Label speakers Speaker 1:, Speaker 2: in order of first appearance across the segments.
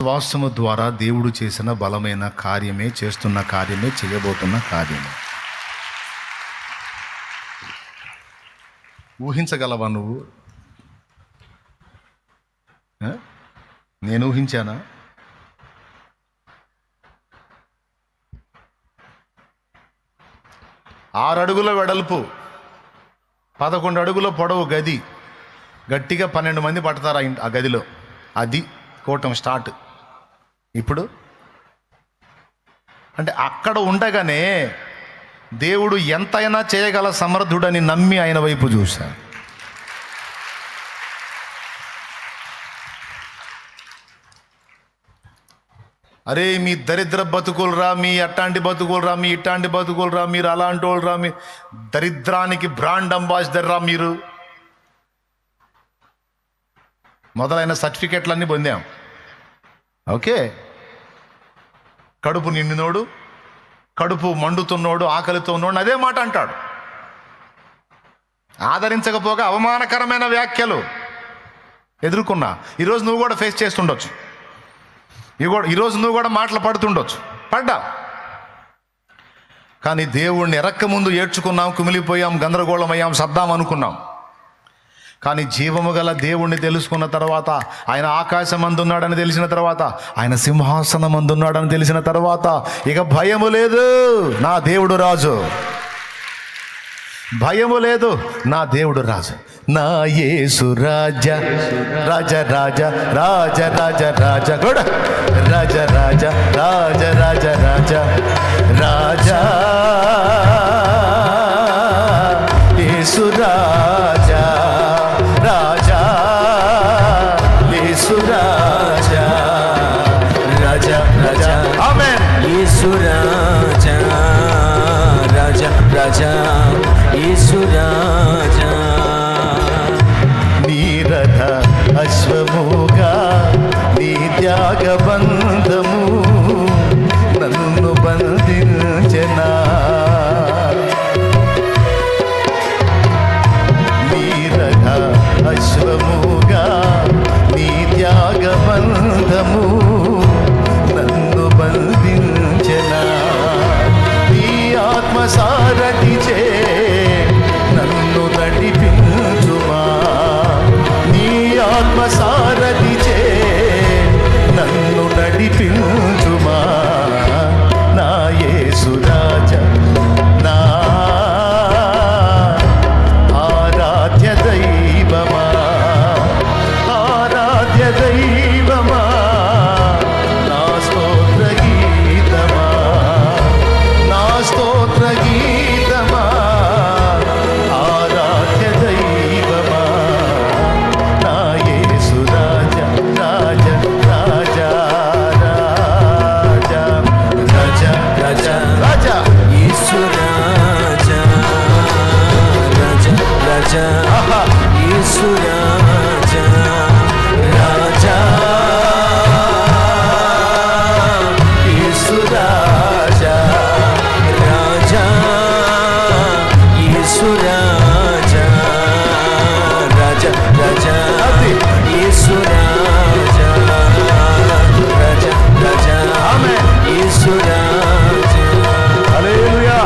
Speaker 1: విశ్వాసము ద్వారా దేవుడు చేసిన బలమైన కార్యమే, చేస్తున్న కార్యమే, చేయబోతున్న కార్యమే. ఊహించగలవా నువ్వు? నేను ఊహించానా? ఆరు అడుగుల వెడల్పు, 11 అడుగుల పొడవు గది, గట్టిగా 12 మంది పడతారు ఆ గదిలో. అది కూటం స్టార్ట్. ఇప్పుడు అంటే అక్కడ ఉండగానే దేవుడు ఎంతైనా చేయగల సమర్థుడని నమ్మి ఆయన వైపు చూశా. అరే మీ దరిద్ర బతుకులరా, మీ అట్టాంటి బతుకులరా, మీ ఇట్టాంటి బతుకులరా, మీరు అలాంటి వాళ్ళరా, మీ దరిద్రానికి బ్రాండ్ అంబాసిడర్ రా మీరు మొదలైన సర్టిఫికెట్లన్నీ పొందాం. ఓకే, కడుపు నిండినోడు, కడుపు మండుతున్నోడు, ఆకలితో ఉన్నోడు అదే మాట అంటాడు. ఆదరించకపోగా అవమానకరమైన వ్యాఖ్యలు ఎదుర్కొన్నా. ఈరోజు నువ్వు కూడా ఫేస్ చేస్తుండొచ్చు, ఈరోజు నువ్వు కూడా మాటలు పడుతుండొచ్చు, పడ్డా. కానీ దేవుణ్ణి ఎరక్క ముందు ఏడ్చుకున్నాం, కుమిలిపోయాం, గందరగోళమయ్యాం, సద్దాం అనుకున్నాం. కానీ జీవము గల దేవుణ్ణి తెలుసుకున్న తర్వాత, ఆయన ఆకాశమందున్నాడని తెలిసిన తర్వాత, ఆయన సింహాసనమందున్నాడని తెలిసిన తర్వాత ఇక భయము లేదు. నా దేవుడు రాజు, భయము లేదు, నా దేవుడు రాజు. నా యేసు రాజ రాజ రాజ రాజ రాజ రాజ కూడా రాజ రాజ రాజ రాజ రాజ రాజా యేసు రాజా రాజా యేసు రాజా రాజా రాజా ఆమేన్.
Speaker 2: యేసు రాజా రాజా రాజా యేసు రాజా.
Speaker 1: నీ రథ అశ్వముగా నీ త్యాగబంధము నన్ను బంధించెనా. నీ రథ అశ్వముగా నీ త్యాగబంధము నన్ను బంధించెనా. నీ ఆత్మసారథిచే నన్ను నడిపించుమా. నీ ఆత్మసారథిచే నన్ను నడిపించుమా. నా యేసు రాజా, నా ఆరాధ్య దైవమా, ఆరాధ్య దైవమా, నా స్తోత్ర గీతమా, నా స్తోత్ర గీతమా, ఆరాధ్య దైవమా, నా యేసు రాజా రాజా రాజా రాజా రాజా రాజా రాజా
Speaker 2: యేసు రాజా రాజా రాజా యేసు రాజా రాజా యేసు రాజా రాజా యేసు రాజా రాజా రాజా యేసు రాజా రాజా రాజా
Speaker 1: ఆమేన్.
Speaker 2: యేసు రాజా.
Speaker 1: హల్లెలూయా.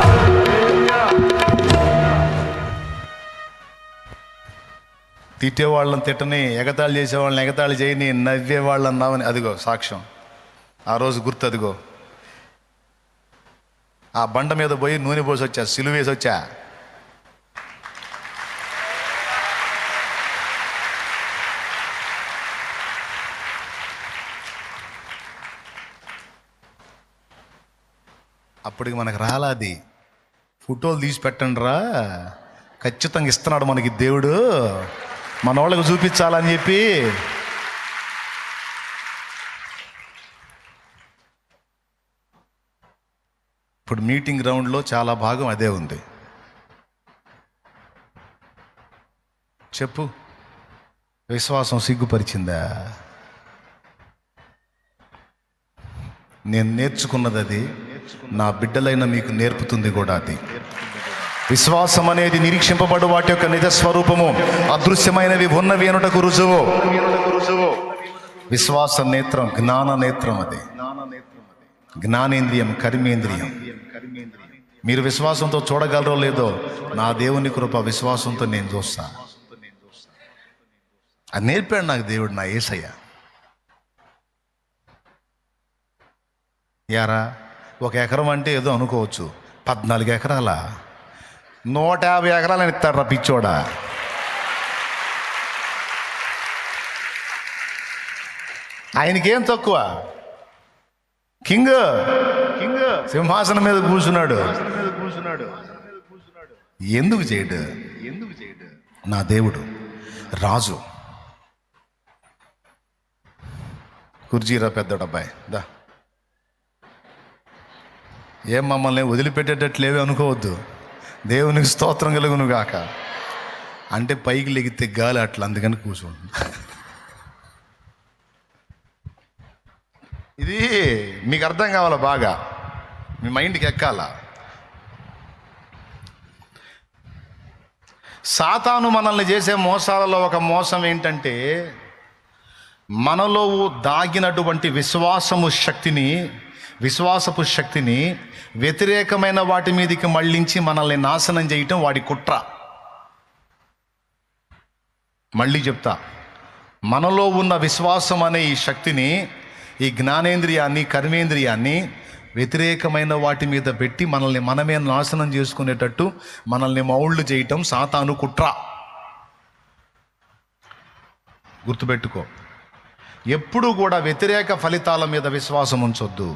Speaker 1: తిట్టేవాళ్ళని తిట్టని, ఎగతాళి చేసేవాళ్ళని ఎగతాళి చేయని, నవ్వేవాళ్ళని నవ్వని. అదిగో సాక్ష్యం, ఆ రోజు గుర్తు. అదిగో ఆ బండ మీద పోయి నూనె పోసి వచ్చా, సిలువేసి వచ్చా. అప్పటికి మనకు రాలాది. ఫోటోలు తీసి పెట్టండి రా, ఖచ్చితంగా ఇస్తున్నాడు మనకి దేవుడు, మన వాళ్ళకు చూపించాలని చెప్పి. ఇప్పుడు మీటింగ్ గ్రౌండ్లో చాలా భాగం అదే ఉంది. చెప్పు, విశ్వాసం సిగ్గుపరిచిందా? నేను నేర్చుకున్నది అది, నా బిడ్డలైన మీకు నేర్పుతుంది కూడా అది. విశ్వాసం అనేది నిరీక్షింపబడు వాటి యొక్క నిజ స్వరూపము, అదృశ్యమైనవి ఉన్నవి అనుటకు రుజువు. విశ్వాస నేత్రం జ్ఞాన నేత్రం, అది జ్ఞానేంద్రియం, కర్మేంద్రియం. మీరు విశ్వాసంతో చూడగలరో లేదో, నా దేవుని కృప విశ్వాసంతో నేను చూస్తా. అది నేర్పాడు నాకు దేవుడు, నా యేసయ్య. యారా, 1 ఎకరం అంటే ఏదో అనుకోవచ్చు, 14 ఎకరాల 150 ఎకరాలని ఇస్తాడు రా పిచ్చోడా. ఆయనకేం తక్కువ? కింగ్ సింహాసనం మీద కూర్చున్నాడు. ఎందుకు చేయడు? నా దేవుడు రాజు. కుర్జీరా పెద్దోడబ్బాయి, దా. ఏం మమ్మల్ని వదిలిపెట్టేటట్లేవే అనుకోవద్దు. దేవునికి స్తోత్రం కలుగును గాక. అంటే పైకి లెగితే గాలి అట్లా, అందుకని కూర్చోండి. ఇది మీకు అర్థం కావాలా, బాగా మీ మైండ్కి ఎక్కాలా. సాతాను మనల్ని చేసే మోసాలలో ఒక మోసం ఏంటంటే, మనలో దాగినటువంటి విశ్వాసపు శక్తిని వ్యతిరేకమైన వాటి మీదకి మళ్ళించి మనల్ని నాశనం చేయటం వాడి కుట్ర. మళ్ళీ చెప్తా, మనలో ఉన్న విశ్వాసం అనే ఈ శక్తిని, ఈ జ్ఞానేంద్రియాన్ని, కర్మేంద్రియాన్ని వ్యతిరేకమైన వాటి మీద పెట్టి మనల్ని మనమే నాశనం చేసుకునేటట్టు మనల్ని మౌళ్ళు చేయటం సాతాను కుట్ర. గుర్తుపెట్టుకో, ఎప్పుడూ కూడా వ్యతిరేక ఫలితాల మీద విశ్వాసం ఉంచొద్దు.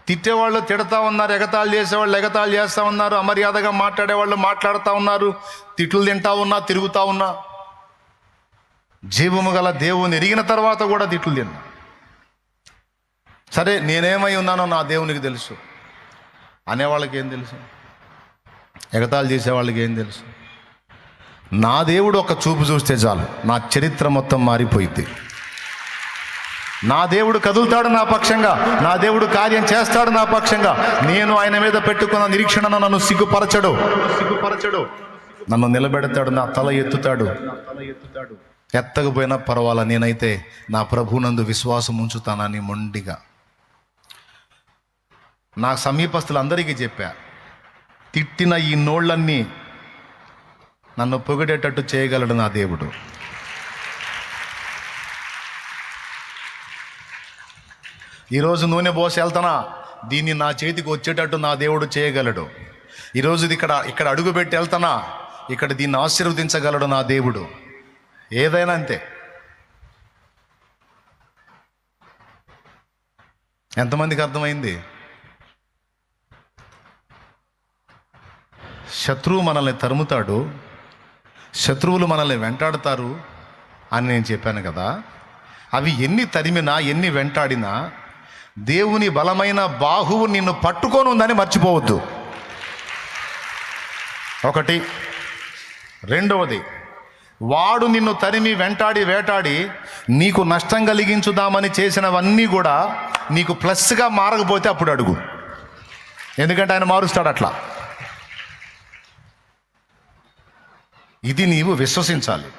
Speaker 1: తిట్టేవాళ్ళు తిడతా ఉన్నారు, ఎగతాళి చేసేవాళ్ళు ఎగతాళి చేస్తూ ఉన్నారు, అమర్యాదగా మాట్లాడేవాళ్ళు మాట్లాడుతూ ఉన్నారు, తిట్లు తింటా ఉన్నా, తిరుగుతూ ఉన్నా. జీవము గల దేవుని ఎరిగిన తర్వాత కూడా తిట్లు తిన్నా. సరే, నేనేమై ఉన్నానో నా దేవునికి తెలుసు అనేవాళ్ళకి ఏం తెలుసు? ఎగతాళి చేసేవాళ్ళకి ఏం తెలుసు? నా దేవుడు ఒక చూపు చూస్తే చాలు, నా చరిత్ర మొత్తం మారిపోయింది. నా దేవుడు కదులుతాడు నా పక్షంగా, నా దేవుడు కార్యం చేస్తాడు నా పక్షంగా. నేను ఆయన మీద పెట్టుకున్న నిరీక్షణను నన్ను సిగ్గుపరచడు, నన్ను నిలబెడతాడు, నా తల ఎత్తుతాడు. ఎత్తకపోయినా పర్వాలా, నేనైతే నా ప్రభునందు విశ్వాసం ఉంచుతానని మొండిగా నా సమీపస్తులందరికీ చెప్పా. తిట్టిన ఈ నోళ్ళన్నీ నన్ను పొగిడేటట్టు చేయగలడు నా దేవుడు. ఈరోజు నూనె పోసి వెళ్తానా, దీన్ని నా చేతికి వచ్చేటట్టు నా దేవుడు చేయగలడు. ఈరోజు ఇది ఇక్కడ అడుగుపెట్టి వెళ్తానా, ఇక్కడ దీన్ని ఆశీర్వదించగలడు నా దేవుడు. ఏదైనా అంతే. ఎంతమందికి అర్థమైంది? శత్రువు మనల్ని తరుముతాడు, శత్రువులు మనల్ని వెంటాడుతారు అని నేను చెప్పాను కదా. అవి ఎన్ని తరిమినా, ఎన్ని వెంటాడినా దేవుని బలమైన బాహువు నిన్ను పట్టుకొని ఉందని మర్చిపోవద్దు. ఒకటి. రెండవది, వాడు నిన్ను తరిమి వెంటాడి వేటాడి నీకు నష్టం కలిగించుదామని చేసినవన్నీ కూడా నీకు ప్లస్గా మారకపోతే అప్పుడు అడుగు. ఎందుకంటే ఆయన మారుస్తాడు అట్లా. ఇది నీవు విశ్వసించాలి.